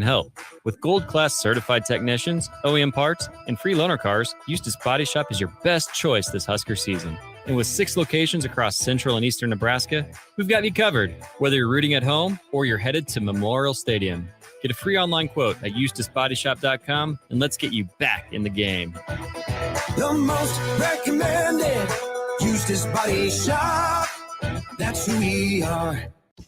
can help. With gold-class certified technicians, OEM parts, and free loaner cars, Eustis Body Shop is your best choice this Husker season. And with 6 locations across central and eastern Nebraska, we've got you covered, whether you're rooting at home or you're headed to Memorial Stadium. Get a free online quote at EustisBodyShop.com, and let's get you back in the game. The most recommended Eustis Body Shop. That's who we are.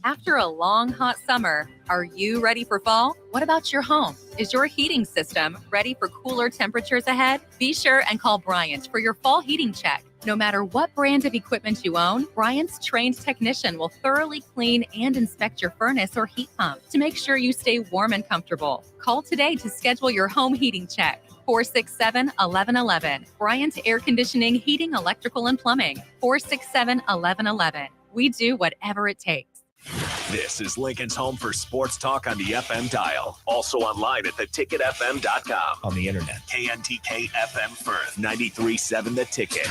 After a long, hot summer, are you ready for fall? What about your home? Is your heating system ready for cooler temperatures ahead? Be sure and call Bryant for your fall heating check. No matter what brand of equipment you own, Bryant's trained technician will thoroughly clean and inspect your furnace or heat pump to make sure you stay warm and comfortable. Call today to schedule your home heating check. 467-1111. Bryant Air Conditioning, Heating, Electrical, and Plumbing. 467-1111. We do whatever it takes. This is Lincoln's home for sports talk on the FM dial. Also online at theticketfm.com. On the internet. KNTK FM Firth, 93.7 The Ticket.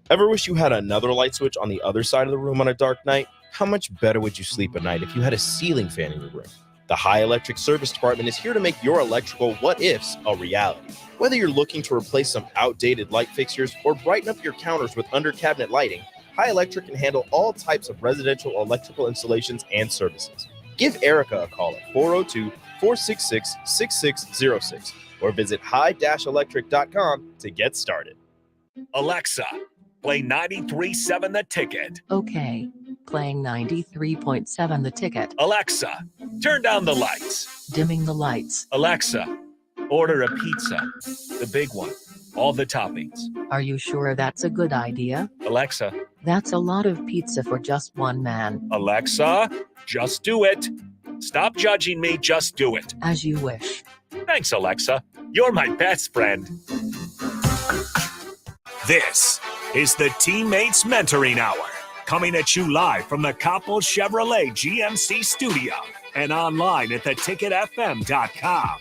Ever wish you had another light switch on the other side of the room on a dark night? How much better would you sleep at night if you had a ceiling fan in your room? The High Electric Service Department is here to make your electrical what-ifs a reality. Whether you're looking to replace some outdated light fixtures or brighten up your counters with under-cabinet lighting, High Electric can handle all types of residential electrical installations and services. Give Erica a call at 402-466-6606 or visit high-electric.com to get started. Alexa, play 93.7 The Ticket. Okay, playing 93.7 The Ticket. Alexa, turn down the lights. Dimming the lights. Alexa, order a pizza, the big one, all the toppings. Are you sure that's a good idea? Alexa. That's a lot of pizza for just one man. Alexa, just do it. Stop judging me, just do it. As you wish. Thanks, Alexa. You're my best friend. This is the TeamMates Mentoring Hour, coming at you live from the Coppel Chevrolet GMC studio and online at theticketfm.com.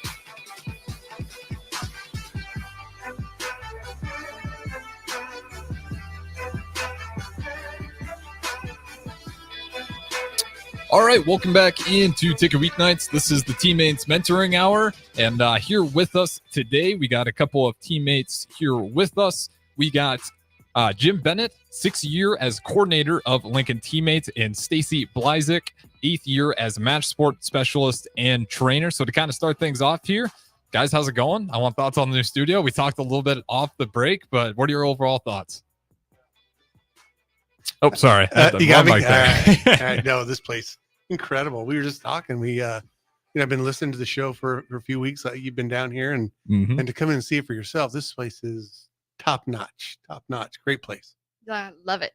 All right, welcome back into Ticket Weeknights. This is the Teammates Mentoring Hour, and here with us today, we got a couple of teammates here with us. We got Jim Bennett, 6th year as coordinator of Lincoln Teammates, and Stacy Blyzik, 8th year as match sport specialist and trainer. So to kind of start things off here, guys, how's it going? I want thoughts on the new studio. We talked a little bit off the break, but what are your overall thoughts? Oh, sorry. You got me. All right. No, this place. Incredible. We were just talking. I've been listening to the show for a few weeks. You've been down here and to come in and see it for yourself. This place is top notch. Great place. Love it.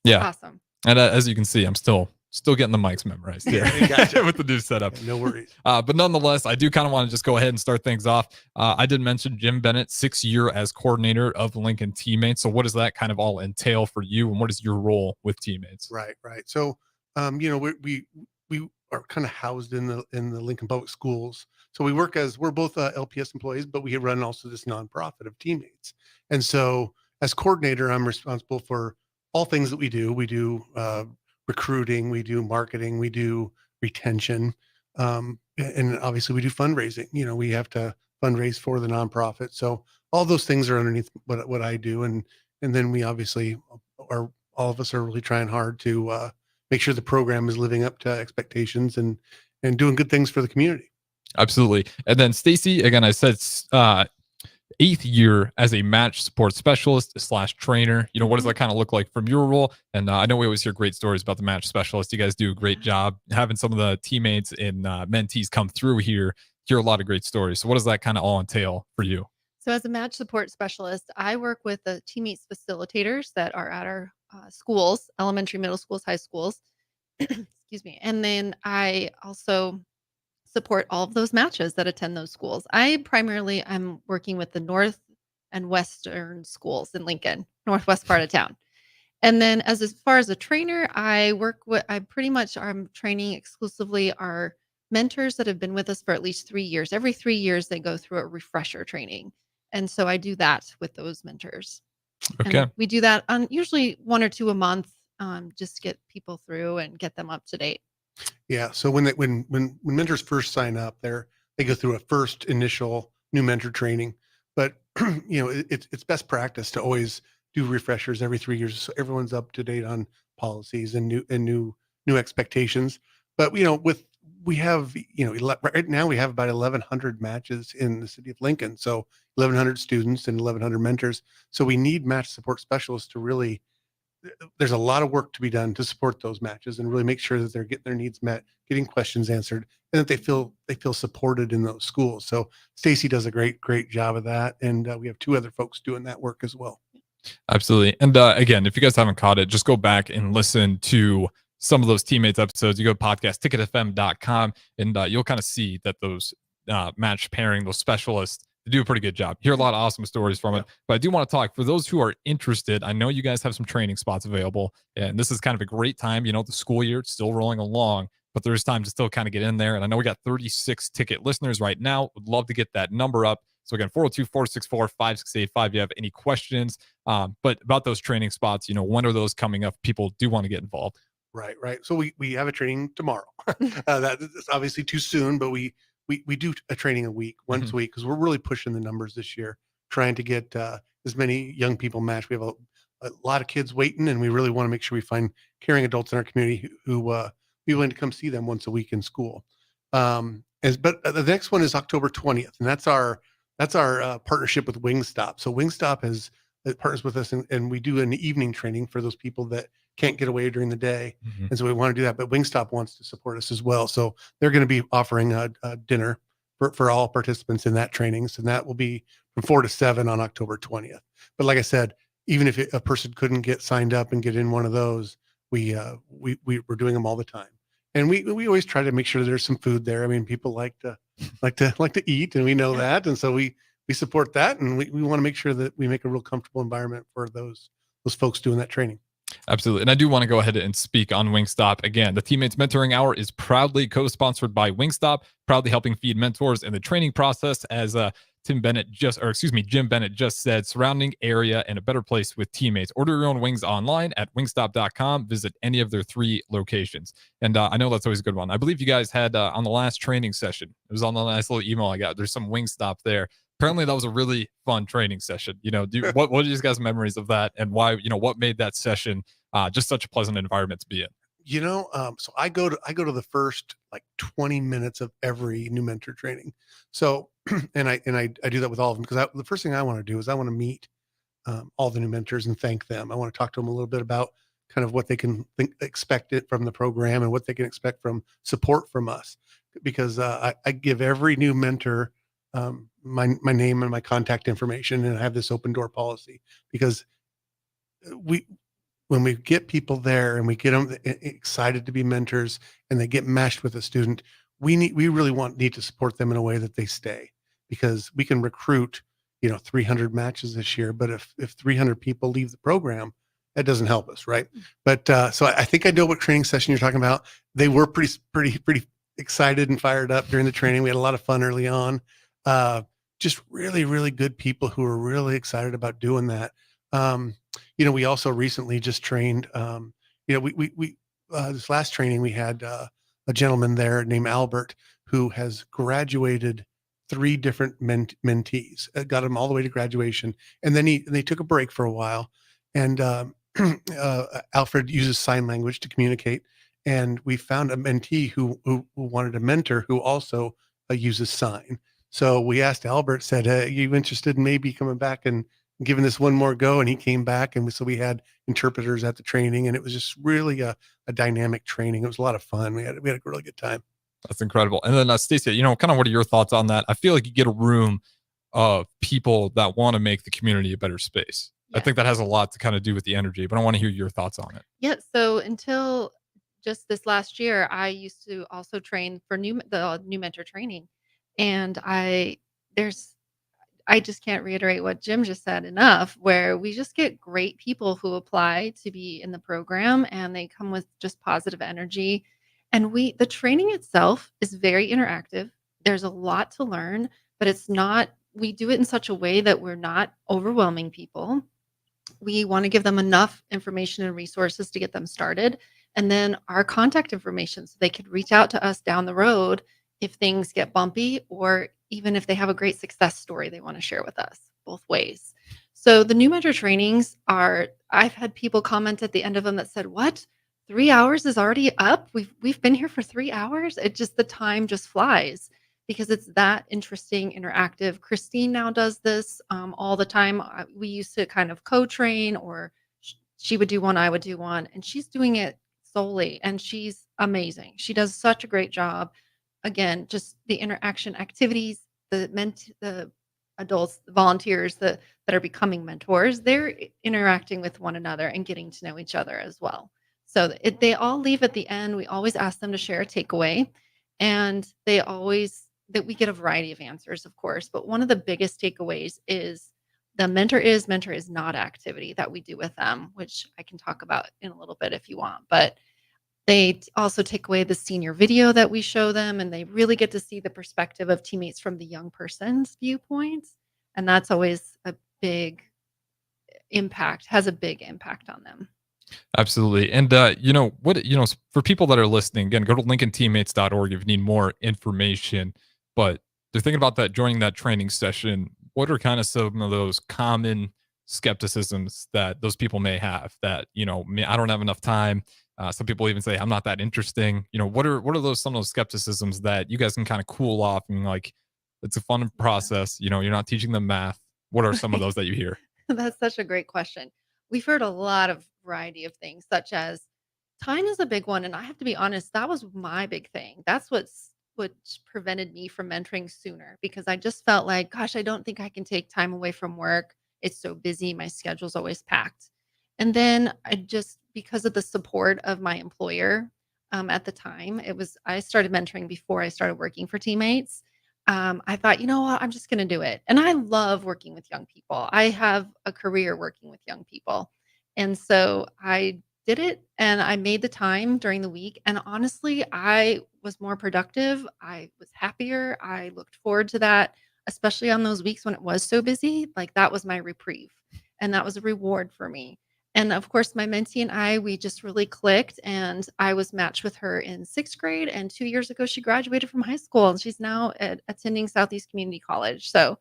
Yeah. Awesome. And as you can see, I'm still getting the mics memorized here Gotcha. with the new setup. No worries. But nonetheless, I do kind of want to just go ahead and start things off. I did mention Jim Bennett, 6th year as coordinator of Lincoln Teammates. So what does that kind of all entail for you, and what is your role with Teammates? Right. So, we are kind of housed in the Lincoln Public Schools. So we're both LPS employees, but we run also this nonprofit of Teammates. And so as coordinator, I'm responsible for all things that we do. We do recruiting, we do marketing, we do retention, and obviously we do fundraising. We have to fundraise for the nonprofit. So all those things are underneath what I do, and then we obviously all of us are really trying hard to make sure the program is living up to expectations and doing good things for the community. Absolutely. And then Stacy, again, I said 8th year as a match support specialist / trainer. What does that kind of look like from your role? And I know we always hear great stories about the match specialist. You guys do a great job having some of the teammates and mentees come through here, hear a lot of great stories. So what does that kind of all entail for you? So as a match support specialist, I work with the teammates facilitators that are at our schools, elementary, middle schools, high schools. Excuse me. And then I also support all of those matches that attend those schools. I'm working with the north and western schools in Lincoln, northwest part of town. And then as far as a trainer, I'm training exclusively our mentors that have been with us for at least 3 years. Every 3 years, they go through a refresher training. And so I do that with those mentors. Okay. And we do that on usually 1 or 2 a month, just to get people through and get them up to date. Yeah. So when mentors first sign up, they go through a first initial new mentor training, but it's best practice to always do refreshers every 3 years, so everyone's up to date on policies and new expectations. But with we have right now we have about 1,100 matches in the city of Lincoln, so 1,100 students and 1,100 mentors. So we need match support specialists to really there's a lot of work to be done to support those matches and really make sure that they're getting their needs met, getting questions answered, and that they feel supported in those schools. So Stacy does a great job of that, and we have 2 other folks doing that work as well. Absolutely. And again, if you guys haven't caught it, just go back and listen to some of those teammates episodes. You go to podcastticketfm.com and you'll kind of see that those match pairing, those specialists, they do a pretty good job. Hear a lot of awesome stories from it. But I do want to talk for those who are interested. I know you guys have some training spots available, and this is kind of a great time. The school year, it's still rolling along, but there's time to still kind of get in there. And I know we got 36 ticket listeners right now. Would love to get that number up. So again, 402-464-5685. If you have any questions, but about those training spots, when are those coming up? People do want to get involved. Right. So we have a training tomorrow. That is obviously too soon, but we do a training a week, once a week, because we're really pushing the numbers this year, trying to get as many young people matched. We have a lot of kids waiting, and we really want to make sure we find caring adults in our community who be willing to come see them once a week in school. But the next one is October 20th, and that's our partnership with Wingstop. So Wingstop has partners with us, and we do an evening training for those people that can't get away during the day. And so we want to do that, but Wingstop wants to support us as well. So they're going to be offering a dinner for all participants in that training. So that will be from 4 to 7 on October 20th. But like I said, even if a person couldn't get signed up and get in one of those, we're doing them all the time. And we always try to make sure there's some food there. I mean, people like to eat, and we know that. And so we support that, and we want to make sure that we make a real comfortable environment for those folks doing that training. Absolutely. And I do want to go ahead and speak on Wingstop. Again, the Teammates Mentoring Hour is proudly co-sponsored by Wingstop, proudly helping feed mentors in the training process, as Jim Bennett just said, surrounding area and a better place with teammates. Order your own wings online at wingstop.com. Visit any of their 3 locations. And I know that's always a good one. I believe you guys had on the last training session, it was on the nice little email I got, there's some Wingstop there. Apparently that was a really fun training session. What are you guys' memories of that, and why, what made that session just such a pleasant environment to be in? So I go to the first like 20 minutes of every new mentor training. So, and I do that with all of them, because the first thing I want to do is I want to meet all the new mentors and thank them. I want to talk to them a little bit about kind of what they can expect it from the program and what they can expect from support from us, because I give every new mentor my name and my contact information, and I have this open door policy, because when we get people there and we get them excited to be mentors and they get meshed with a student, we really need to support them in a way that they stay, because we can recruit 300 matches this year, but if 300 people leave the program, that doesn't help us, right? But so I think I know what training session you're talking about. They were pretty excited and fired up during the training. We had a lot of fun early on. Just really good people who are really excited about doing that. We also recently just trained, this last training we had a gentleman there named Albert, who has graduated 3 different mentees, got them all the way to graduation. And then they took a break for a while, and Alfred uses sign language to communicate. And we found a mentee who wanted a mentor who also uses sign. So we asked Albert, said, "Are you interested in maybe coming back and giving this one more go?" And he came back, and so we had interpreters at the training, and it was just really a dynamic training. It was a lot of fun. We had a really good time. That's incredible. And then Stacey, kind of what are your thoughts on that? I feel like you get a room of people that want to make the community a better space. Yeah. I think that has a lot to kind of do with the energy, but I want to hear your thoughts on it. Yeah. So until just this last year, I used to also train for the new mentor training. And I just can't reiterate what Jim just said enough, where we just get great people who apply to be in the program, and they come with just positive energy. And the training itself is very interactive. There's a lot to learn, but we do it in such a way that we're not overwhelming people. We want to give them enough information and resources to get them started, and then our contact information so they could reach out to us down the road if things get bumpy or even if they have a great success story they want to share with us, both ways. So the new mentor trainings are, I've had people comment at the end of them that said, "What? 3 hours is already up? We've been here for 3 hours?" It just, the time just flies because it's that interesting, interactive. Christine now does this all the time. We used to kind of co-train, or she would do one, I would do one, and she's doing it solely, and she's amazing. She does such a great job. Again, just the interaction activities, the adults, the volunteers that are becoming mentors, they're interacting with one another and getting to know each other as well. So they all leave at the end. We always ask them to share a takeaway, and they always, that we get a variety of answers, of course. But one of the biggest takeaways is the mentor is not activity that we do with them, which I can talk about in a little bit if you want. But also take away the senior video that we show them, and they really get to see the perspective of teammates from the young person's viewpoints. And that's always a big impact, has a big impact on them. Absolutely. And for people that are listening, again, go to lincolnteammates.org if you need more information. But they're thinking about that, joining that training session. What are kind of some of those common skepticisms that those people may have that, I don't have enough time. Some people even say I'm not that interesting. What are those, some of those skepticisms that you guys can kind of cool off and like, it's a fun process. You're not teaching them math. What are some of those that you hear? That's such a great question. We've heard a lot of variety of things, such as time is a big one. And I have to be honest, that was my big thing. That's what prevented me from mentoring sooner, because I just felt like, gosh, I don't think I can take time away from work. It's so busy. My schedule's always packed. And then I just, because of the support of my employer at the time, I started mentoring before I started working for Teammates. I thought, you know what, I'm just going to do it. And I love working with young people. I have a career working with young people. And so I did it, and I made the time during the week. And honestly, I was more productive. I was happier. I looked forward to that, especially on those weeks when it was so busy. Like, that was my reprieve, and that was a reward for me. And of course, my mentee and I, we just really clicked, and I was matched with her in sixth grade. And 2 years ago, she graduated from high school, and she's now attending Southeast Community College. So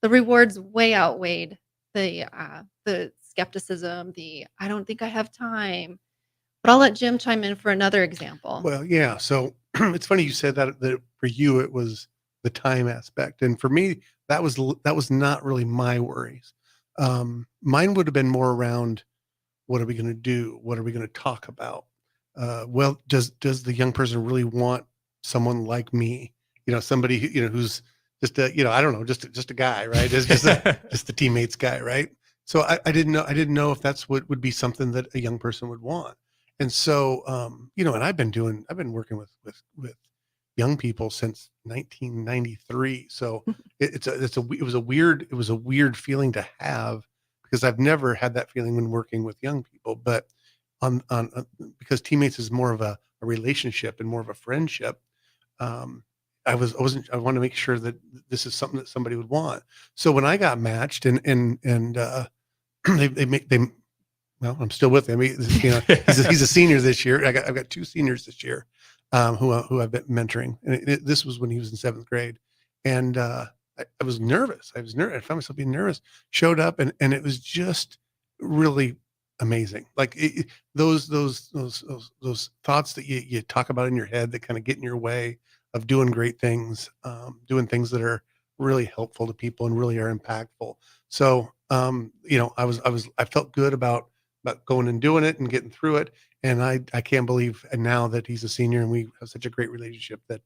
the rewards way outweighed the skepticism, the I don't think I have time. But I'll let Jim chime in for another example. Well, yeah. So it's funny you said that for you it was the time aspect, and for me that was not really my worries. Mine would have been more around, what are we going to do? What are we going to talk about? Well, does the young person really want someone like me? Somebody who's just I don't know, just a guy, right? It's just a teammates guy, right? So I didn't know if that's what would be something that a young person would want. And so and I've been working with young people since 1993. So it was a weird feeling to have, because I've never had that feeling when working with young people. But because Teammates is more of a relationship and more of a friendship, I want to make sure that this is something that somebody would want. So when I got matched and they well, I'm still with him. He's a senior this year. I've got two seniors this year who I've been mentoring, and this was when he was in seventh grade, and I was nervous. I found myself being nervous. Showed up, and it was just really amazing. Like those thoughts that you talk about in your head that kind of get in your way of doing great things, doing things that are really helpful to people and really are impactful. So I felt good about going and doing it and getting through it. And I can't believe now that he's a senior and we have such a great relationship that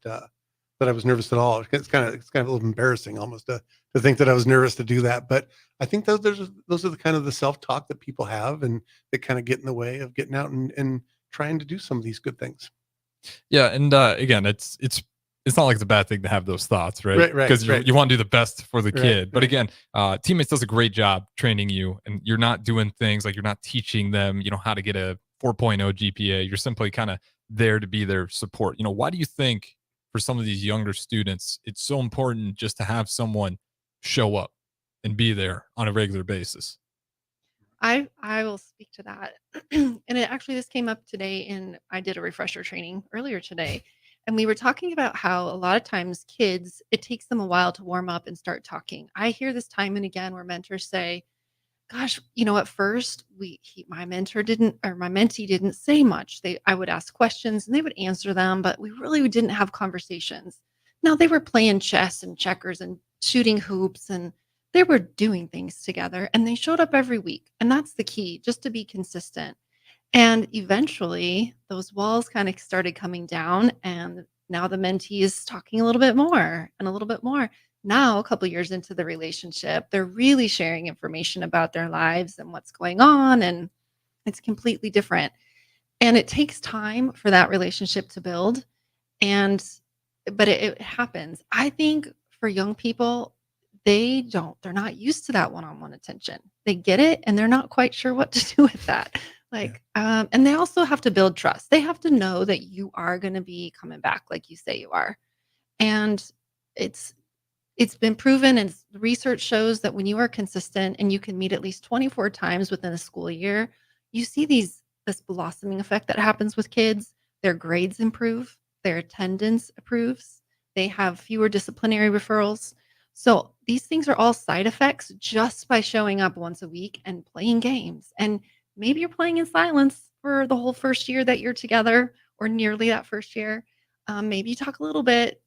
I was nervous at all. It's kind of a little embarrassing almost to think that I was nervous to do that. But I think those are the kind of the self-talk that people have, and that kind of get in the way of getting out and trying to do some of these good things. Yeah, and again, it's not like it's a bad thing to have those thoughts, right? Right, Because right. you want to do the best for the Right, kid. But right. again, Teammates does a great job training you, and you're not doing things like, you're not teaching them, how to get a 4.0 GPA. You're simply kind of there to be their support. Why do you think for some of these younger students, it's so important just to have someone show up and be there on a regular basis? I will speak to that. And this came up today, and I did a refresher training earlier today, and we were talking about how a lot of times kids, it takes them a while to warm up and start talking. I hear this time and again where mentors say, "Gosh, at first my mentor didn't, or my mentee didn't say much. I would ask questions and they would answer them, but we really didn't have conversations." Now they were playing chess and checkers and shooting hoops, and they were doing things together, and they showed up every week. And that's the key, just to be consistent. And eventually, those walls kind of started coming down, and now the mentee is talking a little bit more and a little bit more. Now, a couple years into the relationship, they're really sharing information about their lives and what's going on, and it's completely different. And it takes time for that relationship to build, and but it happens. I think for young people, they're not used to that one-on-one attention. They get it, and they're not quite sure what to do with that. And they also have to build trust. They have to know that you are going to be coming back like you say you are. And it's it's been proven, and research shows that when you are consistent and you can meet at least 24 times within a school year, you see this blossoming effect that happens with kids. Their grades improve, their attendance improves, they have fewer disciplinary referrals. So these things are all side effects just by showing up once a week and playing games. And maybe you're playing in silence for the whole first year that you're together, or nearly that first year. Maybe you talk a little bit,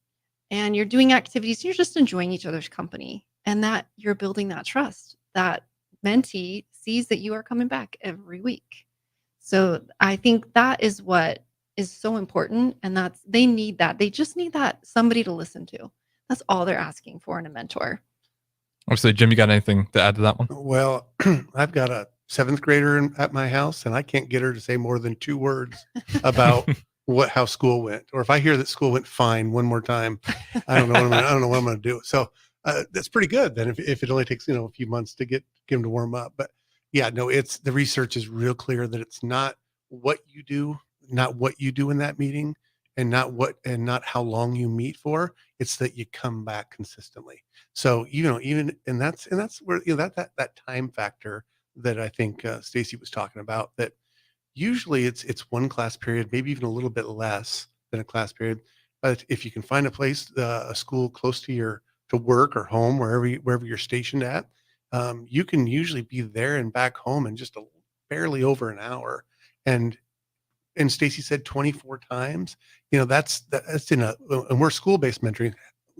and you're doing activities, you're just enjoying each other's company, and that you're building that trust. That mentee sees that you are coming back every week. So I think that is what is so important, and they need that. They just need that somebody to listen to. That's all they're asking for in a mentor. Obviously, Jim, you got anything to add to that one? Well, I've got a seventh grader at my house, and I can't get her to say more than 2 words about how school went. Or if I hear that school went fine one more time, I don't know what I'm gonna do. So that's pretty good then if it only takes a few months to get him to warm up. But yeah, no, it's the research is real clear that it's not not what you do in that meeting, and not how long you meet for. It's that you come back consistently. So even and that's where that time factor that I think Stacy was talking about, that usually it's one class period, maybe even a little bit less than a class period. But if you can find a school close to work or home, wherever you're stationed at, you can usually be there and back home in just barely over an hour. And Stacy said 24 times. That's and we're school-based mentoring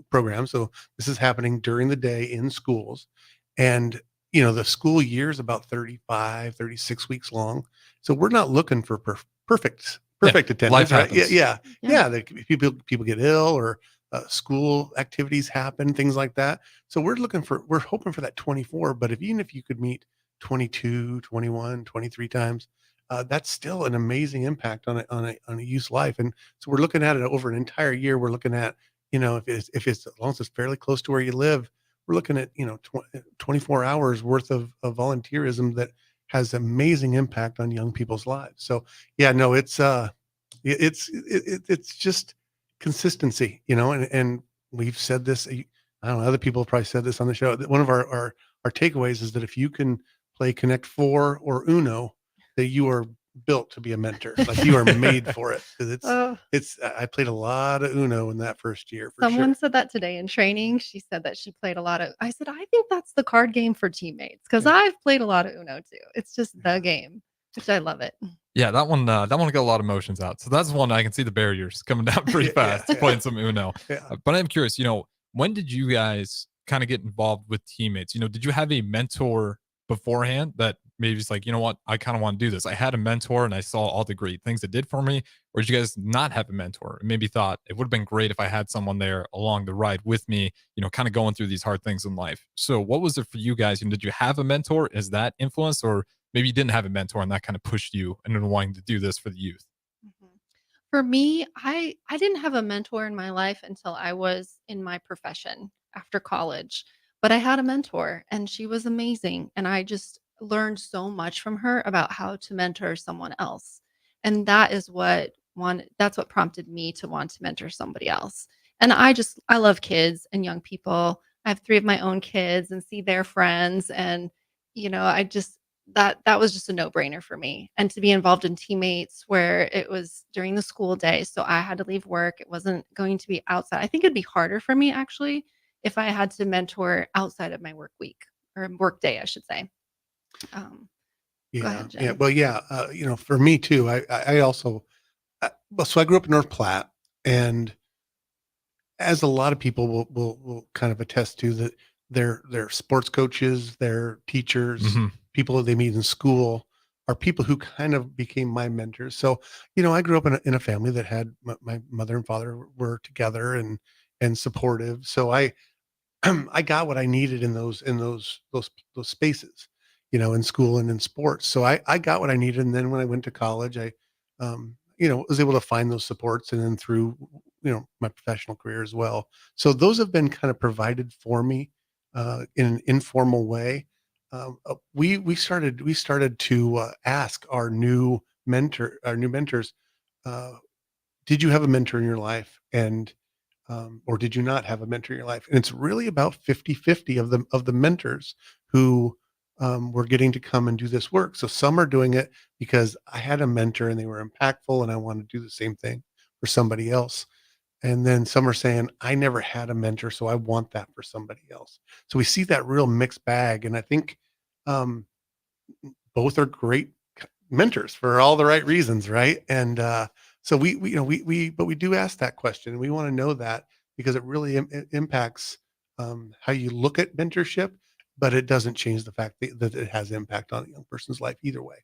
program. So this is happening during the day in schools. And the school year is about 35, 36 weeks long. So we're not looking for perfect attendance. Life Right? happens. Yeah. Yeah. People get ill, or school activities happen, things like that. So we're hoping for that 24. But even if you could meet 22, 21, 23 times, that's still an amazing impact on a youth's life. And so we're looking at it over an entire year. We're looking at, if it's as long as it's fairly close to where you live, we're looking at 24 hours worth of volunteerism that has amazing impact on young people's lives. So yeah, no, it's just consistency, and we've said this. I don't know, other people have probably said this on the show, that one of our takeaways is that if you can play Connect Four or Uno, that you are built to be a mentor. Like, you are made for it. 'Cause Oh, I played a lot of Uno in that first year for someone sure. said that today in training. She said that she played a lot of, I said, I think that's the card game for teammates, because Yeah. I've played a lot of Uno too. It's just the game, which I love it. Yeah, that one got a lot of emotions out. So that's one I can see the barriers coming down pretty Yeah, fast playing some Uno. yeah. But I'm curious, when did you guys kind of get involved with teammates? Did you have a mentor beforehand that maybe it's like, you know what, I kind of want to do this? I had a mentor and I saw all the great things it did for me. Or did you guys not have a mentor and maybe thought it would have been great if I had someone there along the ride with me, kind of going through these hard things in life? So what was it for you guys? Did you have a mentor? Is that influence, or maybe you didn't have a mentor and that kind of pushed you into wanting to do this for the youth? Mhm. For me, I didn't have a mentor in my life until I was in my profession after college, but I had a mentor, and she was amazing, and I just learned so much from her about how to mentor someone else. And that's what prompted me to want to mentor somebody else. And I love kids and young people. I have 3 of my own kids and see their friends, and I just that was just a no-brainer for me. And to be involved in teammates where it was during the school day, so I had to leave work. It wasn't going to be outside. I think it'd be harder for me actually if I had to mentor outside of my work week or work day, I should say. Um, Go Yeah. ahead, Yeah. Jim. Well, yeah. For me too, I also, so I grew up in North Platte, and as a lot of people will kind of attest to, that their sports coaches, their teachers, Hmm. people that they meet in school are people who kind of became my mentors. So, I grew up in a family that had my mother and father were together and supportive. So I got what I needed in those spaces, in school and in sports. So I got what I needed. And then when I went to college, I, was able to find those supports, and then through, my professional career as well. So those have been kind of provided for me in an informal way. We started to ask our new mentors, uh, did you have a mentor in your life? And or did you not have a mentor in your life? And it's really about 50-50 of the mentors who were getting to come and do this work. So some are doing it because I had a mentor and they were impactful, and I want to do the same thing for somebody else. And then some are saying, I never had a mentor, so I want that for somebody else. So we see that real mixed bag. And I think um, both are great mentors for all the right reasons, right? And so but we do ask that question, and we want to know that, because it really impacts how you look at mentorship, but it doesn't change the fact that it has impact on a young person's life either way.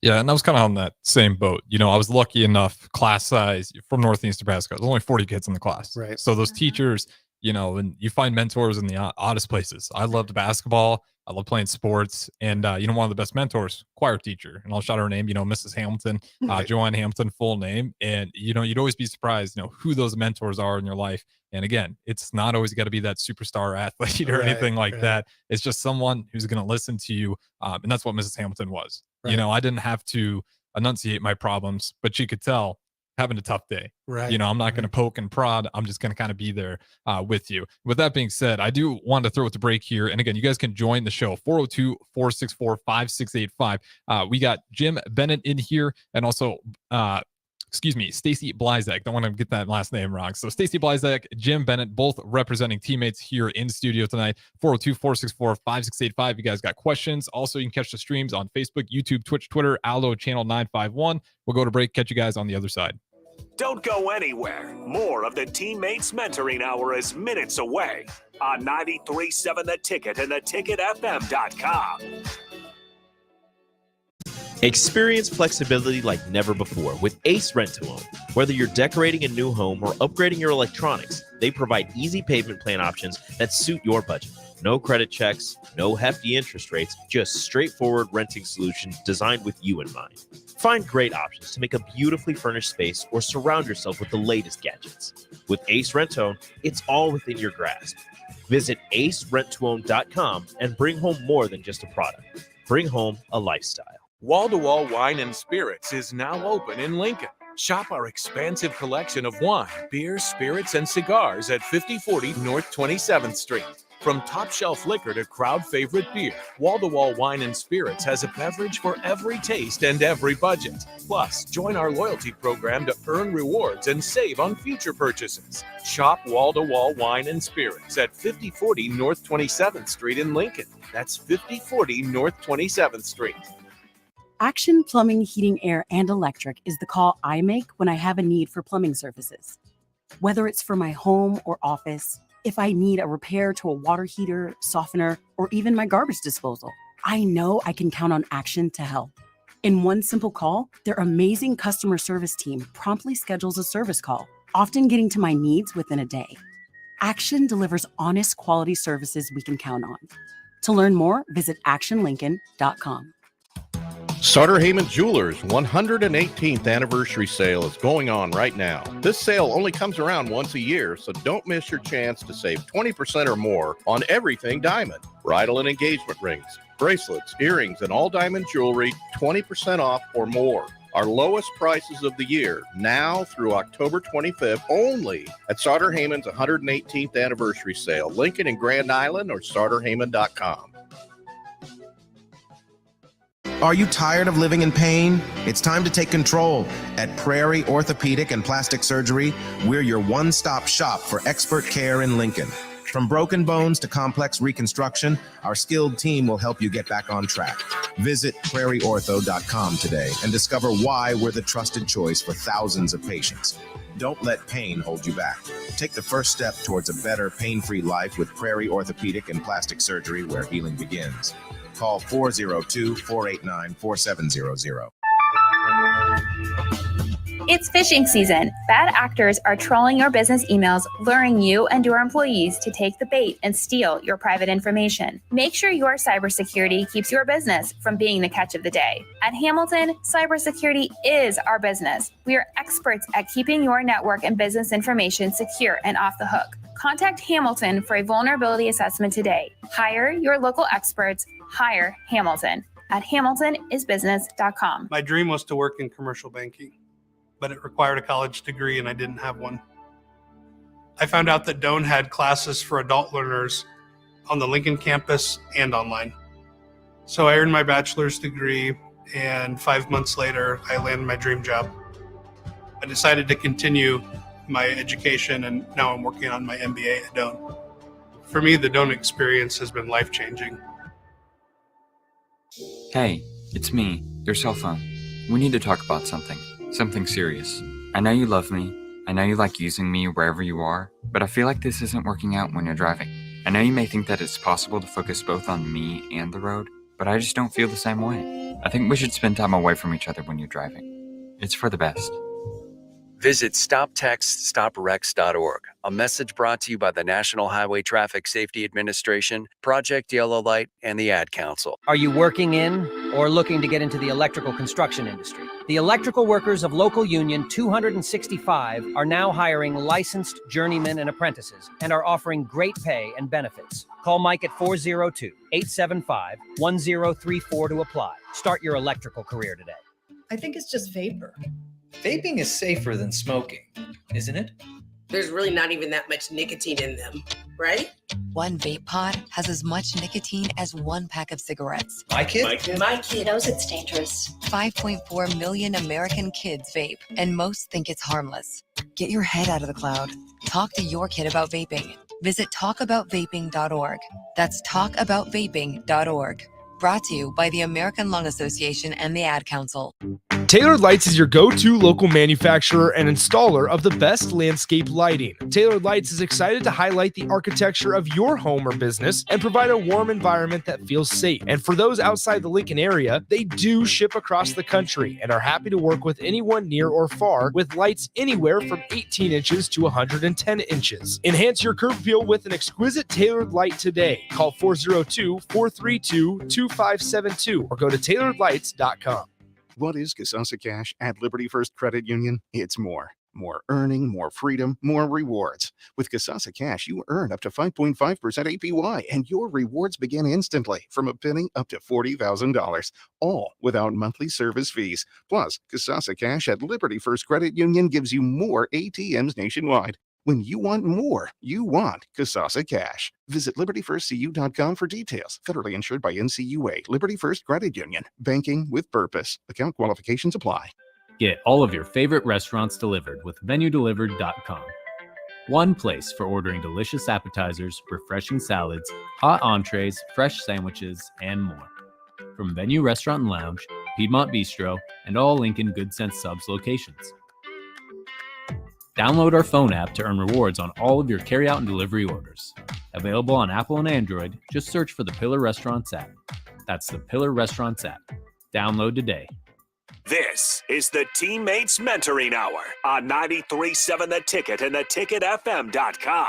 Yeah, and I was kind of on that same boat. I was lucky enough, class size from Northeast Nebraska. There's only 40 kids in the class. Right. So those teachers, and you find mentors in the oddest places. I loved basketball. I love playing sports. And, one of the best mentors, choir teacher. And I'll shout her name, Mrs. Hamilton, Right. Joanne Hamilton, full name. And, you'd always be surprised, who those mentors are in your life. And again, it's not always got to be that superstar athlete or Right. anything like Right. that. It's just someone who's going to listen to you. And that's what Mrs. Hamilton was. Right. I didn't have to enunciate my problems, but she could tell having a tough day. Right. I'm not going to poke and prod. I'm just going to kind of be there with you. With that being said, I do want to throw it to break here. And again, you guys can join the show 402-464-5685. We got Jim Bennett in here, and also Stacy Blizek. Don't want to get that last name wrong. So Stacy Blizek, Jim Bennett, both representing teammates here in studio tonight. 402-464-5685. You guys got questions. Also, you can catch the streams on Facebook, YouTube, Twitch, Twitter, Allo Channel 951. We'll go to break. Catch you guys on the other side. Don't go anywhere. More of the Teammates Mentoring Hour is minutes away on 93.7 The Ticket and theticketfm.com. Experience flexibility like never before with Ace Rent to Own. Whether you're decorating a new home or upgrading your electronics, they provide easy payment plan options that suit your budget. No credit checks, no hefty interest rates, just straightforward renting solutions designed with you in mind. Find great options to make a beautifully furnished space or surround yourself with the latest gadgets. With Ace Rent to Own, it's all within your grasp. Visit acerentToOwn.com and bring home more than just a product. Bring home a lifestyle. Wall-to-Wall Wine and Spirits is now open in Lincoln. Shop our expansive collection of wine, beer, spirits, and cigars at 5040 North 27th Street. From top-shelf liquor to crowd-favorite beer, Wall-to-Wall Wine and Spirits has a beverage for every taste and every budget. Plus, join our loyalty program to earn rewards and save on future purchases. Shop Wall-to-Wall Wine and Spirits at 5040 North 27th Street in Lincoln. That's 5040 North 27th Street. Action Plumbing, Heating, Air, and Electric is the call I make when I have a need for plumbing services. Whether it's for my home or office, if I need a repair to a water heater, softener, or even my garbage disposal, I know I can count on Action to help. In one simple call, their amazing customer service team promptly schedules a service call, often getting to my needs within a day. Action delivers honest quality services we can count on. To learn more, visit actionlincoln.com. Sutter Heyman Jewelers' 118th anniversary sale is going on right now. This sale only comes around once a year, so don't miss your chance to save 20% or more on everything diamond. Bridal and engagement rings, bracelets, earrings, and all diamond jewelry, 20% off or more. Our lowest prices of the year, now through October 25th, only at Sutter Heyman's 118th anniversary sale. Lincoln and Grand Island or SutterHeyman.com. Are you tired of living in pain? It's time to take control. At Prairie Orthopedic and Plastic Surgery, we're your one-stop shop for expert care in Lincoln. From broken bones to complex reconstruction, our skilled team will help you get back on track. Visit prairieortho.com today and discover why we're the trusted choice for thousands of patients. Don't let pain hold you back. Take the first step towards a better, pain-free life with Prairie Orthopedic and Plastic Surgery, where healing begins. Call 402-489-4700. It's phishing season. Bad actors are trolling your business emails, luring you and your employees to take the bait and steal your private information. Make sure your cybersecurity keeps your business from being the catch of the day. At Hamilton, cybersecurity is our business. We are experts at keeping your network and business information secure and off the hook. Contact Hamilton for a vulnerability assessment today. Hire your local experts. Hire Hamilton at hamiltonisbusiness.com. My dream was to work in commercial banking, but it required a college degree and I didn't have one. I found out that Doane had classes for adult learners on the Lincoln campus and online. So I earned my bachelor's degree, and 5 months later, I landed my dream job. I decided to continue my education, and now I'm working on my MBA at Doane. For me, the Doane experience has been life-changing. Hey, it's me, your cell phone. We need to talk about something serious. I know you love me. I know you like using me wherever you are, but I feel like this isn't working out when you're driving. I know you may think that it's possible to focus both on me and the road, but I just don't feel the same way. I think we should spend time away from each other when you're driving. It's for the best. Visit StopTextStopWrecks.org. A message brought to you by the National Highway Traffic Safety Administration, Project Yellow Light, and the Ad Council. Are you working in or looking to get into the electrical construction industry? The electrical workers of Local Union 265 are now hiring licensed journeymen and apprentices and are offering great pay and benefits. Call Mike at 402-875-1034 to apply. Start your electrical career today. I think it's just vapor. Vaping is safer than smoking, isn't it? There's really not even that much nicotine in them, right? One vape pod has as much nicotine as one pack of cigarettes. My kid knows it's dangerous. 5.4 million American kids vape, and most think it's harmless. Get your head out of the cloud. Talk to your kid about vaping. Visit talkaboutvaping.org. That's talkaboutvaping.org. Brought to you by the American Lung Association and the Ad Council. Tailored Lights is your go-to local manufacturer and installer of the best landscape lighting. Tailored Lights is excited to highlight the architecture of your home or business and provide a warm environment that feels safe. And for those outside the Lincoln area, they do ship across the country and are happy to work with anyone near or far with lights anywhere from 18 inches to 110 inches. Enhance your curb appeal with an exquisite tailored light today. Call 402-432-2572 or go to tailoredlights.com. What is Kasasa Cash at Liberty First Credit Union? It's more. More earning, more freedom, more rewards. With Kasasa Cash, you earn up to 5.5% APY, and your rewards begin instantly from a penny up to $40,000, all without monthly service fees. Plus, Kasasa Cash at Liberty First Credit Union gives you more ATMs nationwide. When you want more, you want Kasasa Cash. Visit libertyfirstcu.com for details. Federally insured by NCUA. Liberty First Credit Union. Banking with purpose. Account qualifications apply. Get all of your favorite restaurants delivered with VenueDelivered.com. One place for ordering delicious appetizers, refreshing salads, hot entrees, fresh sandwiches, and more. From Venue Restaurant and Lounge, Piedmont Bistro, and all Lincoln Good Sense Subs locations. Download our phone app to earn rewards on all of your carryout and delivery orders. Available on Apple and Android, just search for the Pillar Restaurants app. That's the Pillar Restaurants app. Download today. This is the Teammates Mentoring Hour on 93.7 The Ticket and theticketfm.com.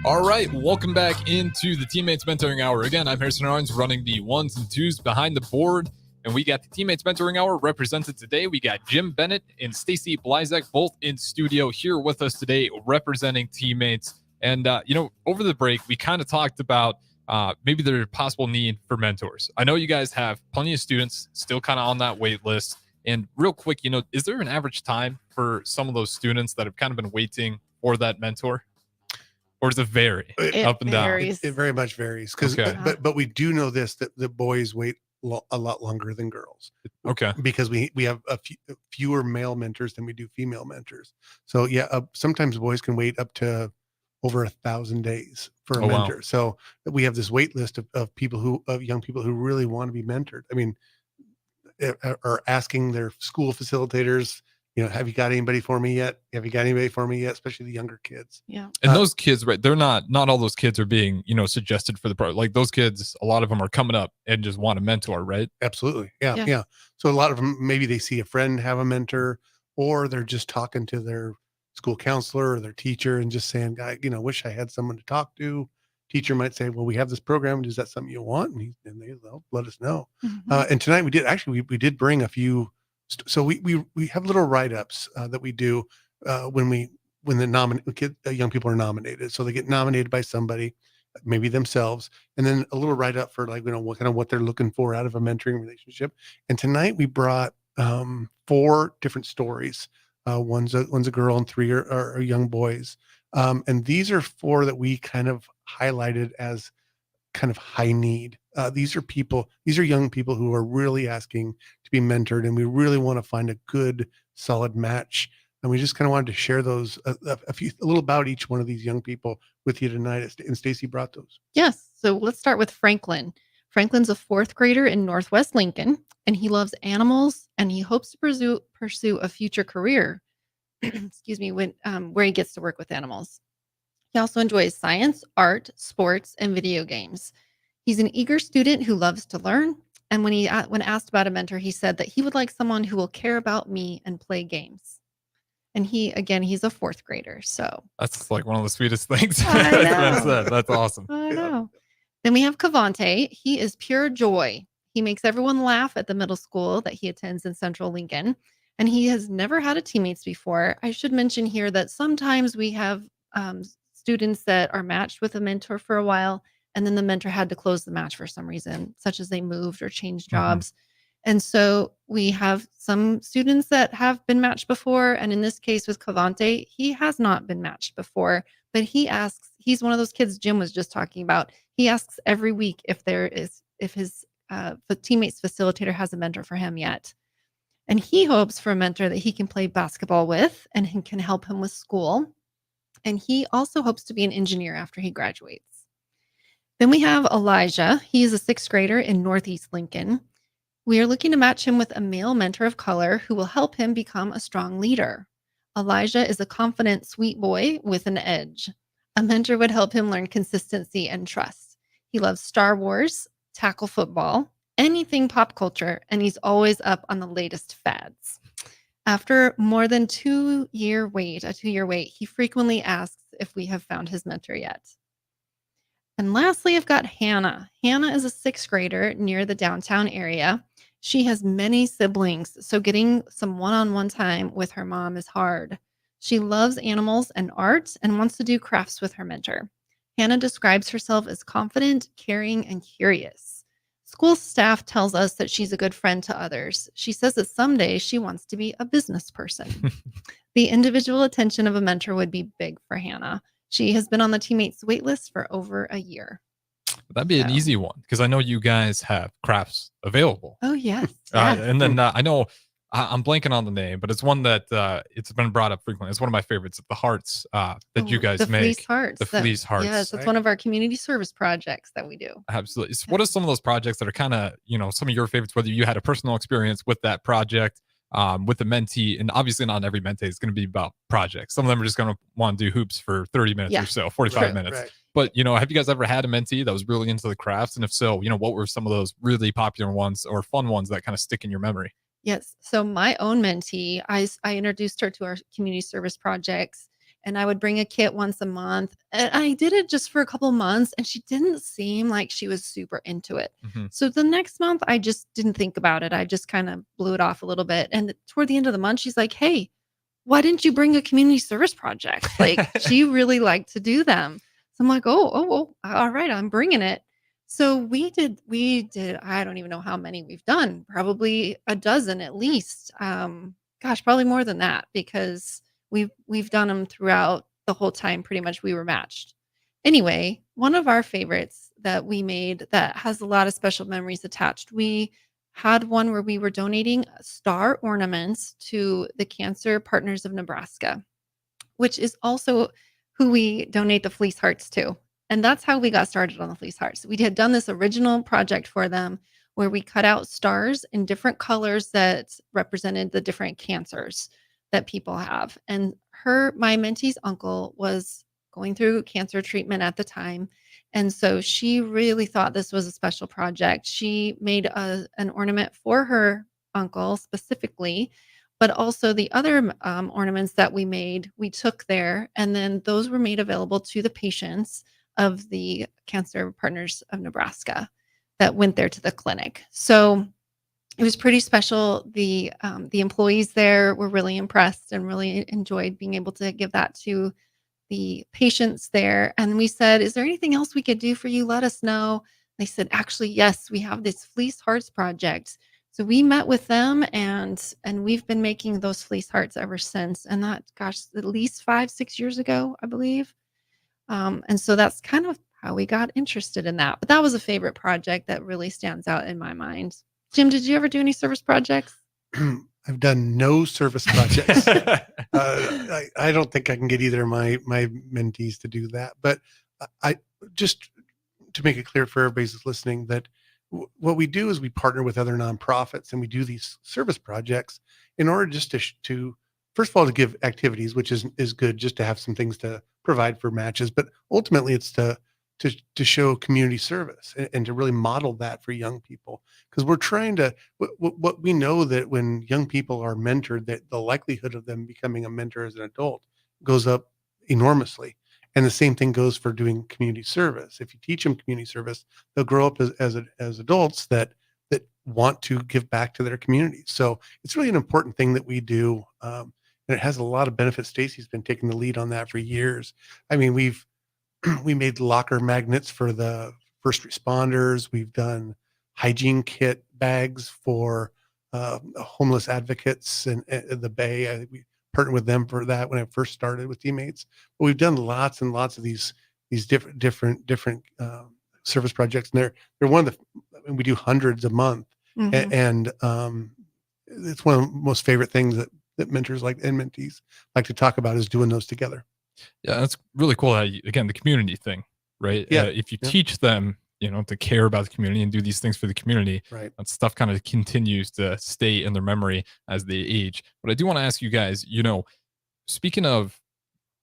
All right, welcome back into the Teammates Mentoring Hour. Again, I'm Harrison Arns running the ones and twos behind the board. And we got the Teammates Mentoring Hour represented today. We got Jim Bennett and Stacy Blizek both in studio here with us today representing Teammates. And, over the break, we kind of talked about maybe there's a possible need for mentors. I know you guys have plenty of students still kind of on that wait list. And real quick, is there an average time for some of those students that have kind of been waiting for that mentor? Or does it vary up and down? It very much varies because, Okay. but we do know this that the boys wait a lot longer than girls. Okay. Because we have fewer male mentors than we do female mentors. So yeah, sometimes boys can wait up to over 1,000 days for a Oh, wow. mentor. So we have this wait list of young people who really want to be mentored. I mean, are asking their school facilitators, have you got anybody for me yet? Have you got anybody for me yet? Especially the younger kids. Yeah. And those kids, right? They're not all those kids are being, suggested for the pro. Like those kids, a lot of them are coming up and just want a mentor, right? Absolutely. Yeah. Yeah. Yeah. So a lot of them, maybe they see a friend have a mentor, or they're just talking to their school counselor or their teacher and just saying, wish I had someone to talk to. Teacher might say, well, we have this program. Is that something you want? And they'll let us know. Mhm. And tonight we did bring a few. So we have little write-ups that we do when the young people are nominated. So they get nominated by somebody, maybe themselves, and then a little write-up for what they're looking for out of a mentoring relationship. And tonight we brought 4 different stories. One's a girl and 3 are young boys. And these are 4 that we kind of highlighted as kind of high need. These are young people who are really asking to be mentored, and we really want to find a good, solid match. And we just kind of wanted to share those a little about each one of these young people with you tonight. And Stacy brought those. Yes. So let's start with Franklin. Franklin's a 4th grader in Northwest Lincoln, and he loves animals and he hopes to pursue a future career. Excuse me, where he gets to work with animals. He also enjoys science, art, sports, and video games. He's an eager student who loves to learn. And when asked about a mentor, he said that he would like someone who will care about me and play games. And he's a 4th grader. So That's like one of the sweetest things I that's know. said. That's awesome. I know. Then we have Cavante. He is pure joy. He makes everyone laugh at the middle school that he attends in Central Lincoln. And he has never had a teammates before. I should mention here that sometimes we have students that are matched with a mentor for a while, and then the mentor had to close the match for some reason, such as they moved or changed jobs. And so we have some students that have been matched before. And in this case with Cavante, he has not been matched before, but he's one of those kids Jim was just talking about. He asks every week if his teammates facilitator has a mentor for him yet. And he hopes for a mentor that he can play basketball with and can help him with school. And he also hopes to be an engineer after he graduates. Then we have Elijah. He is a 6th grader in Northeast Lincoln. We are looking to match him with a male mentor of color who will help him become a strong leader. Elijah is a confident, sweet boy with an edge. A mentor would help him learn consistency and trust. He loves Star Wars, tackle football, anything pop culture, and he's always up on the latest fads. After more than a 2-year wait, he frequently asks if we have found his mentor yet. And lastly, I've got Hannah. Hannah is a 6th grader near the downtown area. She has many siblings, so getting some one-on-one time with her mom is hard. She loves animals and art and wants to do crafts with her mentor. Hannah describes herself as confident, caring, and curious. School staff tells us that she's a good friend to others. She says that someday she wants to be a business person. The individual attention of a mentor would be big for Hannah. She has been on the teammates waitlist for over a year. That'd be an easy one because I know you guys have crafts available. Oh, yes. And then I know I'm blanking on the name, but it's one that it's been brought up frequently. It's one of my favorites. The hearts that you guys the make. Fleece Hearts. The fleece hearts. Yes, it's one of our community service projects that we do. Absolutely. So what are some of those projects that are kind of, some of your favorites, whether you had a personal experience with that project, with the mentee, and obviously not every mentee is going to be about projects. Some of them are just going to want to do hoops for 30 minutes or so, 45 minutes. Right. But, have you guys ever had a mentee that was really into the crafts? And if so, what were some of those really popular ones or fun ones that kind of stick in your memory? Yes. So my own mentee, I introduced her to our community service projects, and I would bring a kit once a month. And I did it just for a couple months, and she didn't seem like she was super into it. So the next month, I just didn't think about it. I just kind of blew it off a little bit. And toward the end of the month, she's like, "Hey, why didn't you bring a community service project?" Like she really liked to do them. So I'm like, oh, all right, I'm bringing it. So we did, I don't even know how many we've done, probably a dozen at least. Probably more than that because we've done them throughout the whole time. Pretty much we were matched. Anyway, one of our favorites that we made that has a lot of special memories attached, we had one where we were donating star ornaments to the Cancer Partners of Nebraska, which is also who we donate the fleece hearts to. And that's how we got started on the fleece hearts. We had done this original project for them where we cut out stars in different colors that represented the different cancers that people have. And my mentee's uncle was going through cancer treatment at the time. And so she really thought this was a special project. She made an ornament for her uncle specifically, but also the other ornaments that we made, we took there, and then those were made available to the patients of the Cancer Partners of Nebraska that went there to the clinic. So it was pretty special. The employees there were really impressed and really enjoyed being able to give that to the patients there. And we said, "Is there anything else we could do for you? Let us know." They said, "Actually, yes, we have this Fleece Hearts project." So we met with them and we've been making those fleece hearts ever since. And that, gosh, at least 5, 6 years ago, I believe. And so that's kind of how we got interested in that. But that was a favorite project that really stands out in my mind. Jim, did you ever do any service projects? I've done no service projects. I don't think I can get either of my mentees to do that. But I just to make it clear for everybody who's listening that what we do is we partner with other nonprofits and we do these service projects in order just to first of all to give activities, which is good just to have some things to provide for matches, but ultimately it's to show community service and to really model that for young people, because we're trying to what we know that when young people are mentored, that the likelihood of them becoming a mentor as an adult goes up enormously. And the same thing goes for doing community service. If you teach them community service, they'll grow up as adults that want to give back to their communities. So it's really an important thing that we do, and it has a lot of benefits. Stacy's been taking the lead on that for years. I mean, we made locker magnets for the first responders. We've done hygiene kit bags for homeless advocates in the Bay. We partnered with them for that when I first started with TeamMates. But we've done lots and lots of these different service projects, and they're one of the. I mean, we do hundreds a month, Mhm. and it's one of the most favorite things that mentors like and mentees like to talk about is doing those together. Yeah, that's really cool. How again, the community thing, right? Yeah, If you yeah. teach them, to care about the community and do these things for the community, Right. that stuff kind of continues to stay in their memory as they age. But I do want to ask you guys, speaking of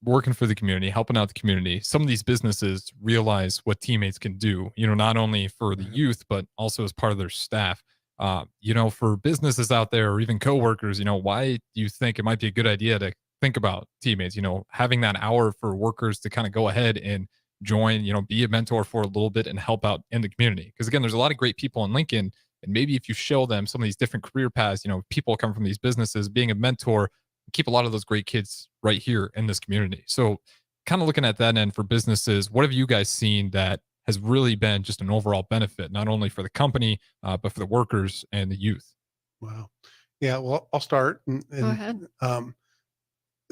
working for the community, helping out the community, some of these businesses realize what teammates can do, not only for the youth, but also as part of their staff. For businesses out there or even coworkers, why do you think it might be a good idea to think about teammates, having that hour for workers to kind of go ahead and join, be a mentor for a little bit and help out in the community? Because again, there's a lot of great people in Lincoln. And maybe if you show them some of these different career paths, people come from these businesses, being a mentor, keep a lot of those great kids right here in this community. So kind of looking at that end for businesses, what have you guys seen that has really been just an overall benefit, not only for the company, but for the workers and the youth? Wow. Yeah. Well, I'll start. Go ahead.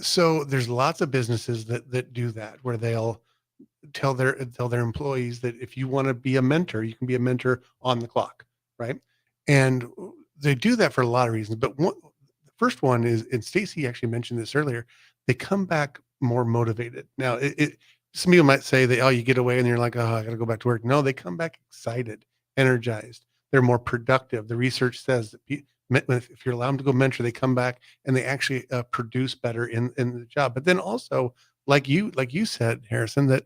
So there's lots of businesses that do that, where they'll tell their employees that if you want to be a mentor, you can be a mentor on the clock, right? And they do that for a lot of reasons. But the first one is, and Stacy actually mentioned this earlier, they come back more motivated. Now, some people might say that, oh, you get away and you're like, oh, I got to go back to work. No, they come back excited, energized. They're more productive. The research says that if you're allowed them to go mentor, they come back and they actually produce better in the job. But then also, like you said, Harrison, that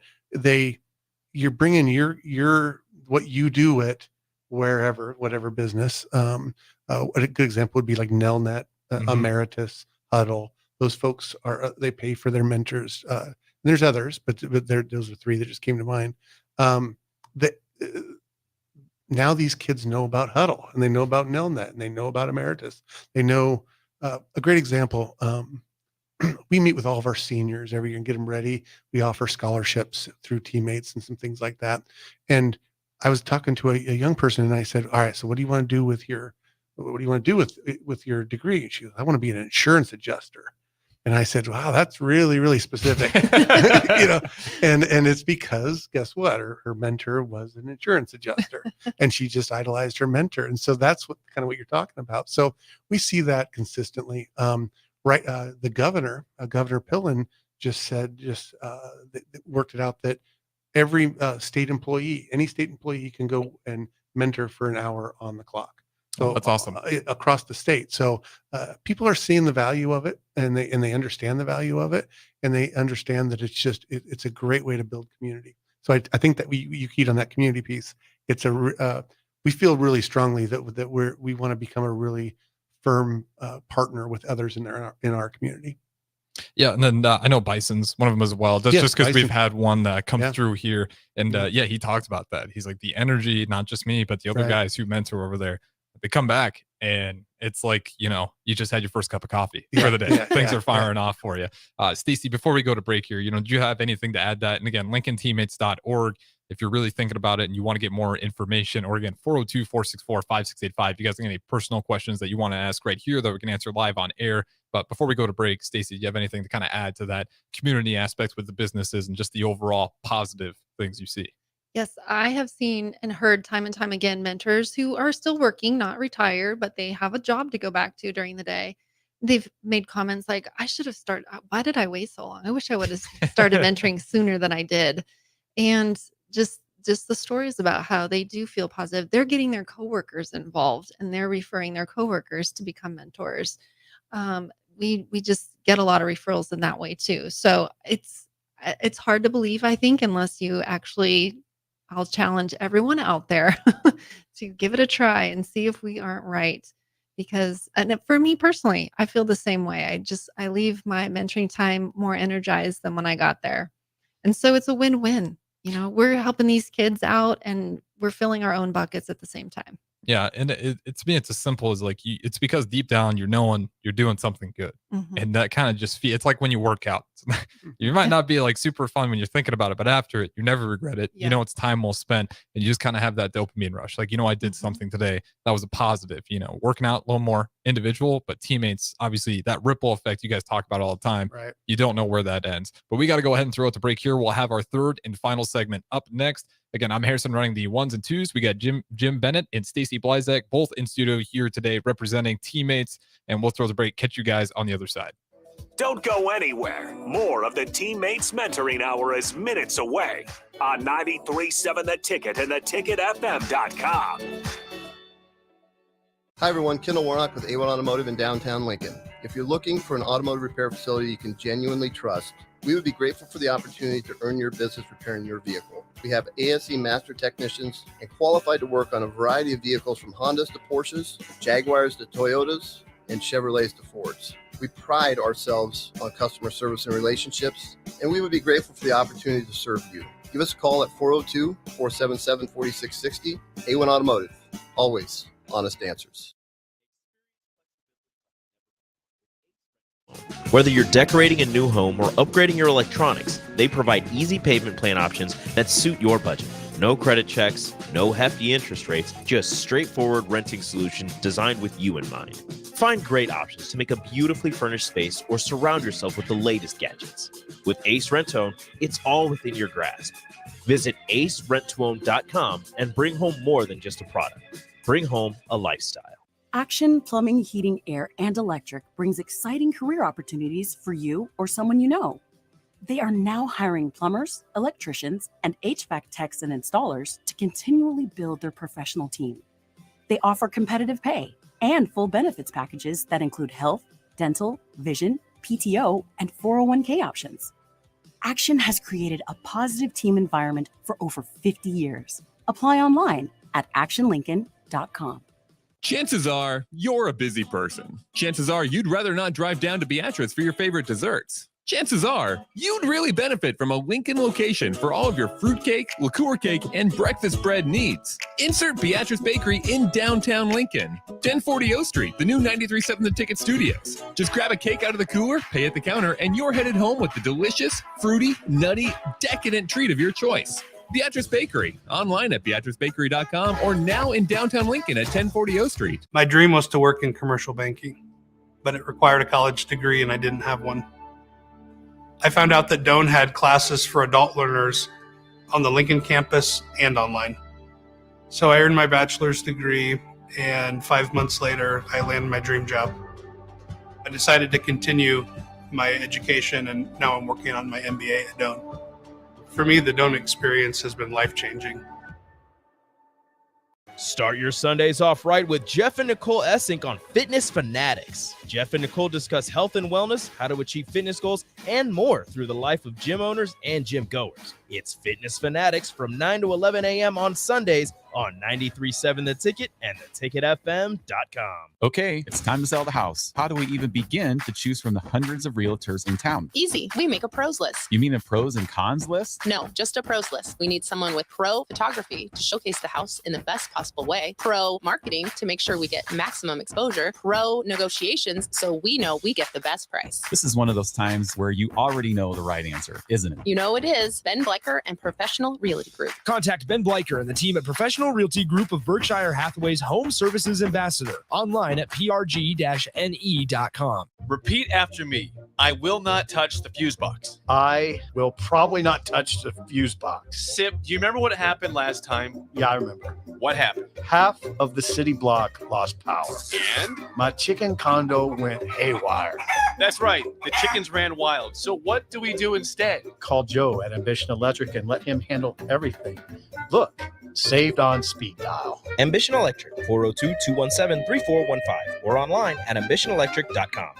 you're bringing your what you do at whatever business. A good example would be like Nelnet, Emeritus, Huddle. Those folks they pay for their mentors. There's others, but those are three that just came to mind. That now these kids know about Huddle, and they know about Nelnet, and they know about Emeritus. They know a great example. We meet with all of our seniors every year and get them ready. We offer scholarships through TeamMates and some things like that. And I was talking to a young person, and I said, "All right, so what do you want to do with your degree?" And she goes, "I want to be an insurance adjuster." And I said, wow, that's really, really specific, and it's because guess what? Her mentor was an insurance adjuster and she just idolized her mentor. And so that's what you're talking about. So we see that consistently. The governor, Governor Pillen just said, worked it out that every state employee, any state employee can go and mentor for an hour on the clock. So that's awesome. Across the state. So people are seeing the value of it, and they understand the value of it, and they understand that it's a great way to build community. So I think that you keyed on that community piece. It's we feel really strongly that we want to become a really firm partner with others in our community. Yeah, and then I know Bison's one of them as well. That's just because we've had one that come through here, and he talks about that. He's like, the energy, not just me, but the other guys who mentor over there, they come back and it's like, you just had your first cup of coffee for the day. Things are firing off for you. Stacey, before we go to break here, do you have anything to add that? And again, LincolnTeammates.org. If you're really thinking about it and you want to get more information, or again, 402-464-5685. If you guys have any personal questions that you want to ask right here that we can answer live on air. But before we go to break, Stacey, do you have anything to kind of add to that community aspects with the businesses and just the overall positive things you see? Yes, I have seen and heard time and time again mentors who are still working, not retired, but they have a job to go back to during the day. They've made comments like, I should have started. Why did I wait so long? I wish I would have started mentoring sooner than I did. And just the stories about how they do feel positive. They're getting their coworkers involved and they're referring their coworkers to become mentors. We just get a lot of referrals in that way too. So it's hard to believe, I think, unless you actually, I'll challenge everyone out there to give it a try and see if we aren't right. Because, and for me personally, I feel the same way. I leave my mentoring time more energized than when I got there. And so it's a win-win. We're helping these kids out and we're filling our own buckets at the same time. Yeah, and it's me. It's as simple as like it's because deep down you're knowing you're doing something good, and that kind of just it's like when you work out. You might not be like super fun when you're thinking about it, but after it, you never regret it. Yeah. It's time well spent, and you just kind of have that dopamine rush. Like I did something today that was a positive. Working out a little more individual, but teammates. Obviously, that ripple effect you guys talk about all the time. Right. You don't know where that ends, but we got to go ahead and throw it to break here. We'll have our third and final segment up next. Again, I'm Harrison running the ones and twos. We got Jim Bennett and Stacey Blizek, both in studio here today representing Teammates, and we'll throw the break. Catch you guys on the other side. Don't go anywhere. More of the Teammates Mentoring Hour is minutes away on 93.7 The Ticket and theticketfm.com. Hi, everyone. Kendall Warnock with A1 Automotive in downtown Lincoln. If you're looking for an automotive repair facility you can genuinely trust, we would be grateful for the opportunity to earn your business repairing your vehicle. We have ASE master technicians and qualified to work on a variety of vehicles from Hondas to Porsches, Jaguars to Toyotas, and Chevrolets to Fords. We pride ourselves on customer service and relationships, and we would be grateful for the opportunity to serve you. Give us a call at 402-477-4660. A1 Automotive. Always honest answers. Whether you're decorating a new home or upgrading your electronics, they provide easy payment plan options that suit your budget. No credit checks, no hefty interest rates, just straightforward renting solutions designed with you in mind. Find great options to make a beautifully furnished space or surround yourself with the latest gadgets. With Ace Rent-To-Own, it's all within your grasp. Visit acerent2own.com and bring home more than just a product. Bring home a lifestyle. Action Plumbing, Heating, Air, and Electric brings exciting career opportunities for you or someone you know. They are now hiring plumbers, electricians, and HVAC techs and installers to continually build their professional team. They offer competitive pay and full benefits packages that include health, dental, vision, PTO, and 401k options. Action has created a positive team environment for over 50 years. Apply online at actionlincoln.com. Chances are you're a busy person. Chances are you'd rather not drive down to Beatrice for your favorite desserts. Chances are you'd really benefit from a Lincoln location for all of your fruitcake, liqueur cake, and breakfast bread needs. Insert Beatrice Bakery in downtown Lincoln, 1040 O Street, the new 93.7 The Ticket Studios. Just grab a cake out of the cooler, pay at the counter, and you're headed home with the delicious, fruity, nutty, decadent treat of your choice. Beatrice Bakery, online at beatricebakery.com or now in downtown Lincoln at 1040 O Street. My dream was to work in commercial banking, but it required a college degree and I didn't have one. I found out that Doane had classes for adult learners on the Lincoln campus and online. So I earned my bachelor's degree, and 5 months later, I landed my dream job. I decided to continue my education, and now I'm working on my MBA at Doane. For me, the Doane experience has been life-changing. Start your Sundays off right with Jeff and Nicole Essink on Fitness Fanatics. Jeff and Nicole discuss health and wellness, how to achieve fitness goals, and more through the life of gym owners and gym goers. It's Fitness Fanatics from 9 to 11 a.m. on Sundays on 93.7 The Ticket and theticketfm.com. Okay, it's time to sell the house. How do we even begin to choose from the hundreds of realtors in town? Easy. We make a pros list. You mean a pros and cons list? No, just a pros list. We need someone with pro photography to showcase the house in the best possible way, pro marketing to make sure we get maximum exposure, pro negotiations so we know we get the best price. This is one of those times where you already know the right answer, isn't it? You know it is. Ben Bleicher and Professional Realty Group. Contact Ben Bleicher and the team at Professional Realty Group of Berkshire Hathaway's Home Services Ambassador. Online at prg-ne.com. Repeat after me. I will not touch the fuse box. I will probably not touch the fuse box. Sip, do you remember what happened last time? Yeah, I remember. What happened? Half of the city block lost power. And? My chicken condo went haywire. That's right. The chickens ran wild. So what do we do instead? Call Joe at Ambition Electric and let him handle everything. Look, saved on speed dial. Ambition Electric, 402-217-3415 or online at ambitionelectric.com.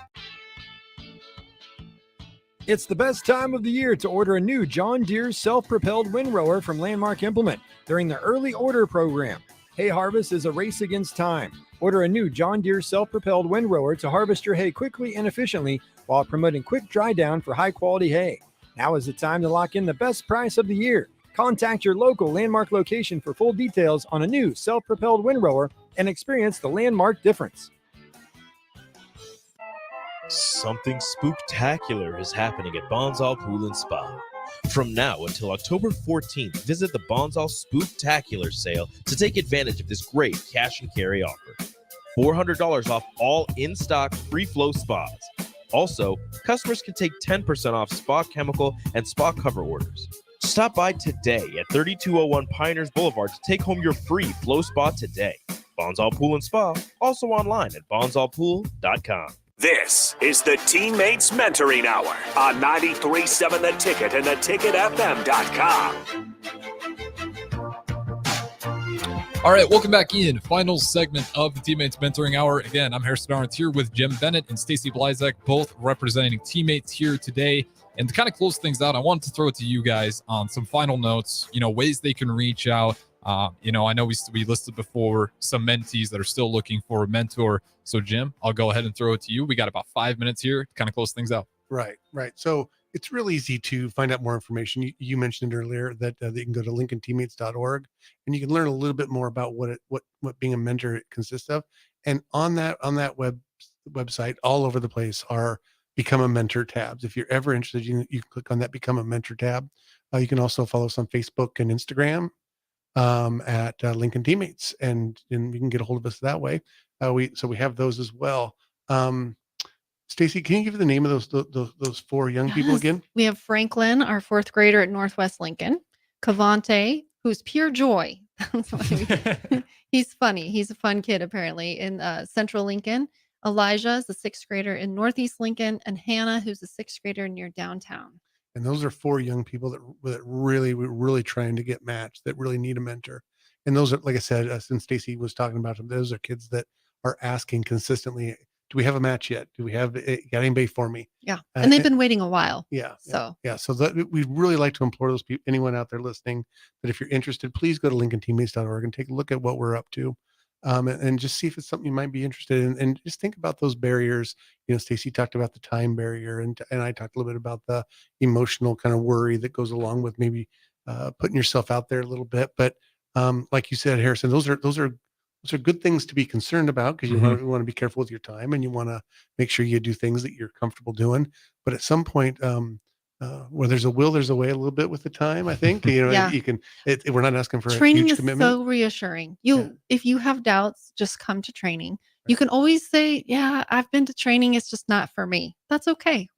It's the best time of the year to order a new John Deere self-propelled windrower from Landmark Implement during the early order program. Hay harvest is a race against time. Order a new John Deere self-propelled windrower to harvest your hay quickly and efficiently while promoting quick dry down for high-quality hay. Now is the time to lock in the best price of the year. Contact your local Landmark location for full details on a new self-propelled windrower and experience the Landmark difference. Something spooktacular is happening at Bonsall Pool and Spa. From now until October 14th, visit the Bonsall Spooktacular sale to take advantage of this great cash and carry offer. $400 off all in-stock free-flow spas. Also, customers can take 10% off spa chemical and spa cover orders. Stop by today at 3201 Pioneers Boulevard to take home your free flow spa today. Bonsall Pool and Spa, also online at bonsallpool.com. This is the TeamMates Mentoring Hour on 93.7 The Ticket and theticketfm.com. All right, welcome back in. Final segment of the Teammates Mentoring Hour. Again, I'm Harrison Arndt here with Jim Bennett and Stacy Blizek, both representing Teammates here today. And to kind of close things out, I wanted to throw it to you guys on some final notes, ways they can reach out. I know we listed before some mentees that are still looking for a mentor. So, Jim, I'll go ahead and throw it to you. We got about 5 minutes here to kind of close things out. Right. So it's real easy to find out more information. You mentioned earlier that you can go to lincolnteammates.org and you can learn a little bit more about what being a mentor consists of. And on that website, all over the place are Become a Mentor tabs. If you're ever interested, you can click on that Become a Mentor tab. You can also follow us on Facebook and Instagram at Lincoln Teammates, and you can get a hold of us that way. We have those as well. Stacy, can you give the name of those four young people again? We have Franklin, our fourth grader at Northwest Lincoln. Cavante, who's pure joy. He's funny. He's a fun kid, apparently, in Central Lincoln. Elijah is a sixth grader in Northeast Lincoln, and Hannah, who's a sixth grader near downtown. And those are four young people that we're really trying to get matched, that really need a mentor. And those are, like I said, since Stacy was talking about them, those are kids that are asking consistently, do we have a match yet? Do we have, got anybody for me? Yeah. And they've been waiting a while. Yeah. So that we'd really like to implore those people, anyone out there listening, that if you're interested, please go to lincolnteammates.org and take a look at what we're up to. And just see if it's something you might be interested in, and just think about those barriers. Stacy talked about the time barrier, and I talked a little bit about the emotional kind of worry that goes along with maybe putting yourself out there a little bit. But like you said, Harrison, those are good things to be concerned about, because you want to be careful with your time, and you want to make sure you do things that you're comfortable doing. But at some point, where there's a will, there's a way, a little bit with the time, I think. Yeah. You can. We're not asking for training a huge is commitment. so reassuring. If you have doubts, just come to training. You can always say, yeah, I've been to training. It's just not for me. That's okay.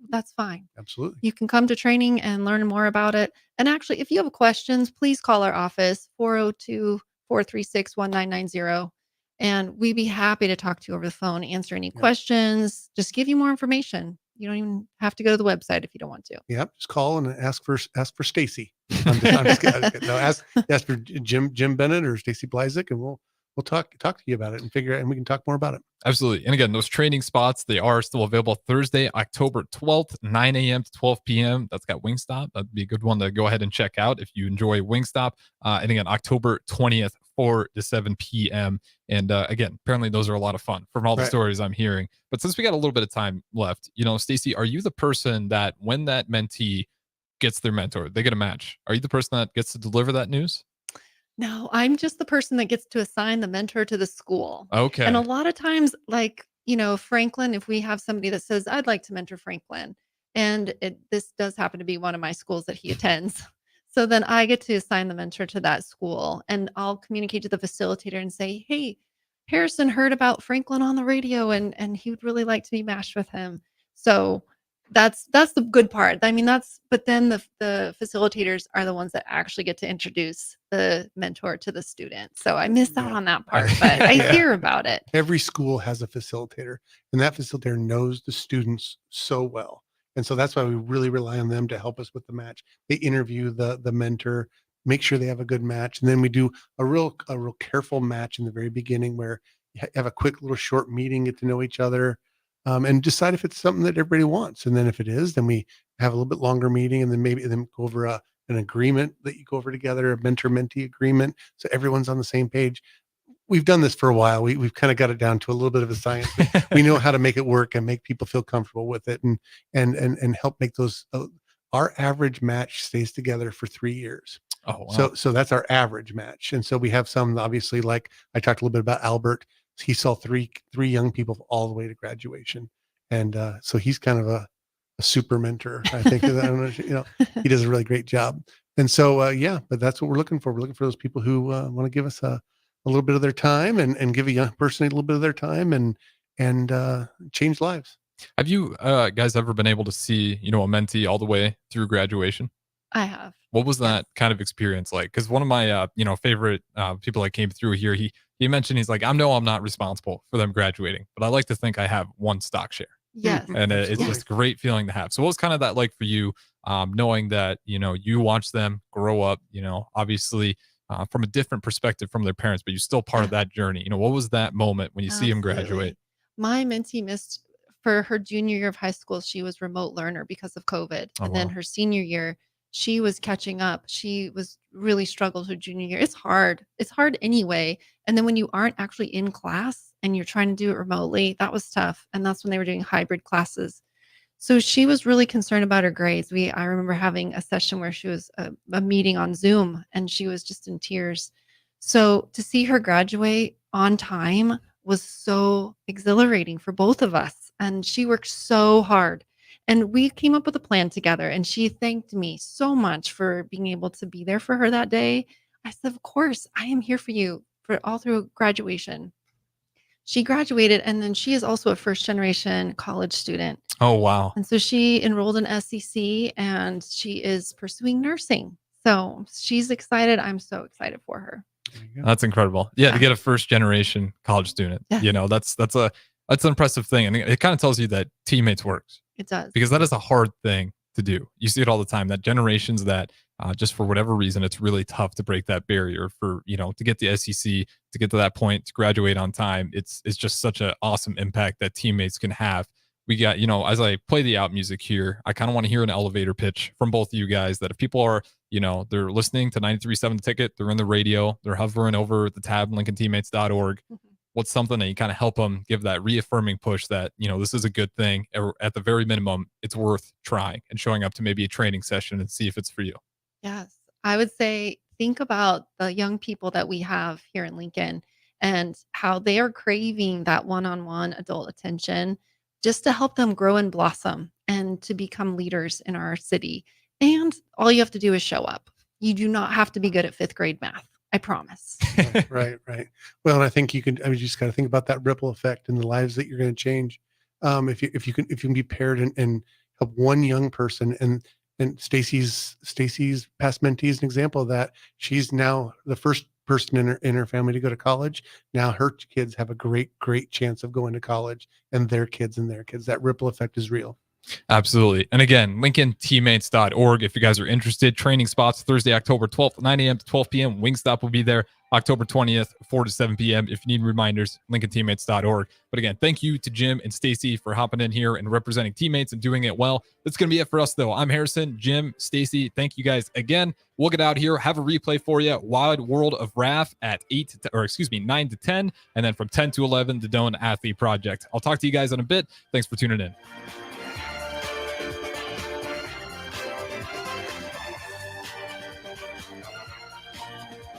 That's fine. Absolutely. You can come to training and learn more about it. And actually, if you have questions, please call our office 402-436-1990. And we'd be happy to talk to you over the phone, answer any questions, just give you more information. You don't even have to go to the website if you don't want to. Yep. Just call and ask for Stacy. I'm just kidding. No, ask for Jim Bennett or Stacy Blyzik, and we'll talk to you about it and figure out, and we can talk more about it. Absolutely. And again, those training spots, they are still available Thursday, October 12th, 9 a.m. to 12 p.m. That's got Wingstop. That'd be a good one to go ahead and check out if you enjoy Wingstop. And again, October 20th, 4 to 7 p.m. And again, apparently those are a lot of fun from all the stories I'm hearing. But since we got a little bit of time left, Stacy, are you the person that when that mentee gets their mentor, they get a match? Are you the person that gets to deliver that news? No, I'm just the person that gets to assign the mentor to the school. Okay. And a lot of times, Franklin, if we have somebody that says, I'd like to mentor Franklin, and this does happen to be one of my schools that he attends. So then I get to assign the mentor to that school, and I'll communicate to the facilitator and say, hey, Harrison heard about Franklin on the radio, and he would really like to be matched with him. So that's the good part. I mean, but then the facilitators are the ones that actually get to introduce the mentor to the student. So I missed out on that part, but I hear about it. Every school has a facilitator, and that facilitator knows the students so well. And so that's why we really rely on them to help us with the match. They interview the mentor, make sure they have a good match. And then we do a real careful match in the very beginning where you have a quick little short meeting, get to know each other, and decide if it's something that everybody wants. And then if it is, then we have a little bit longer meeting, and then go over an agreement that you go over together, a mentor-mentee agreement. So everyone's on the same page. We've done this for a while. We've kind of got it down to a little bit of a science. We know how to make it work and make people feel comfortable with it, and help make those. Our average match stays together for 3 years. Oh, wow. So that's our average match. And so we have some, obviously, like I talked a little bit about Albert. He saw three young people all the way to graduation, and so he's kind of a super mentor. I think I don't know, he does a really great job. And so but that's what we're looking for. We're looking for those people who want to give us a little bit of their time and give a young person a little bit of their time and change lives. Have you guys ever been able to see, a mentee all the way through graduation? I have. What was that kind of experience like? Because one of my, favorite people that came through here, he mentioned, he's like, I'm not responsible for them graduating, but I like to think I have one stock share. Yes. And it's just a great feeling to have. So what was kind of that like for you, knowing that, you watch them grow up, obviously from a different perspective from their parents, but you're still part of that journey. What was that moment when you see them graduate? My mentee missed for her junior year of high school. She was remote learner because of COVID. Oh, and then wow. her senior year, she was catching up. She was really struggled her junior year. It's hard. It's hard anyway. And then when you aren't actually in class and you're trying to do it remotely, that was tough. And that's when they were doing hybrid classes. So she was really concerned about her grades. I remember having a session where she was a meeting on Zoom, and she was just in tears. So to see her graduate on time was so exhilarating for both of us. And she worked so hard. And we came up with a plan together, and she thanked me so much for being able to be there for her that day. I said, of course, I am here for you for all through graduation. She graduated, and then she is also a first generation college student. Oh, wow. And so she enrolled in SEC, and she is pursuing nursing. So she's excited. I'm so excited for her. That's incredible. Yeah, to get a first generation college student, that's an impressive thing. And it kind of tells you that TeamMates works. It does. Because that is a hard thing to do. You see it all the time, that generations that just for whatever reason, it's really tough to break that barrier for, to get the SEC, to get to that point, to graduate on time. It's just such an awesome impact that TeamMates can have. We got, as I play the out music here, I kind of want to hear an elevator pitch from both of you guys that if people are, they're listening to 93.7 The Ticket, they're in the radio, they're hovering over the tab, LincolnTeammates.org. What's something that you kind of help them give that reaffirming push that, this is a good thing, or at the very minimum, it's worth trying and showing up to maybe a training session and see if it's for you? Yes. I would say think about the young people that we have here in Lincoln and how they are craving that one-on-one adult attention just to help them grow and blossom and to become leaders in our city. And all you have to do is show up. You do not have to be good at 5th grade math. I I promise. Right. Well, and I think you can. I mean, you just got to think about that ripple effect in the lives that you're going to change. If you can be paired and help one young person, and Stacy's past mentee is an example of that. She's now the first person in her family to go to college. Now her kids have a great chance of going to college, and their kids and their kids. That ripple effect is real. Absolutely. And again, LincolnTeammates.org if you guys are interested. Training spots Thursday, October 12th, 9 a.m. to 12 p.m. Wingstop will be there October 20th, 4 to 7 p.m. If you need reminders, LincolnTeammates.org. But again, thank you to Jim and Stacy for hopping in here and representing Teammates and doing it well. That's going to be it for us, though. I'm Harrison, Jim, Stacy. Thank you guys again. We'll get out here, have a replay for you. Wide World of Raph at 9 to 10, and then from 10 to 11, the Doan Athlete Project. I'll talk to you guys in a bit. Thanks for tuning in.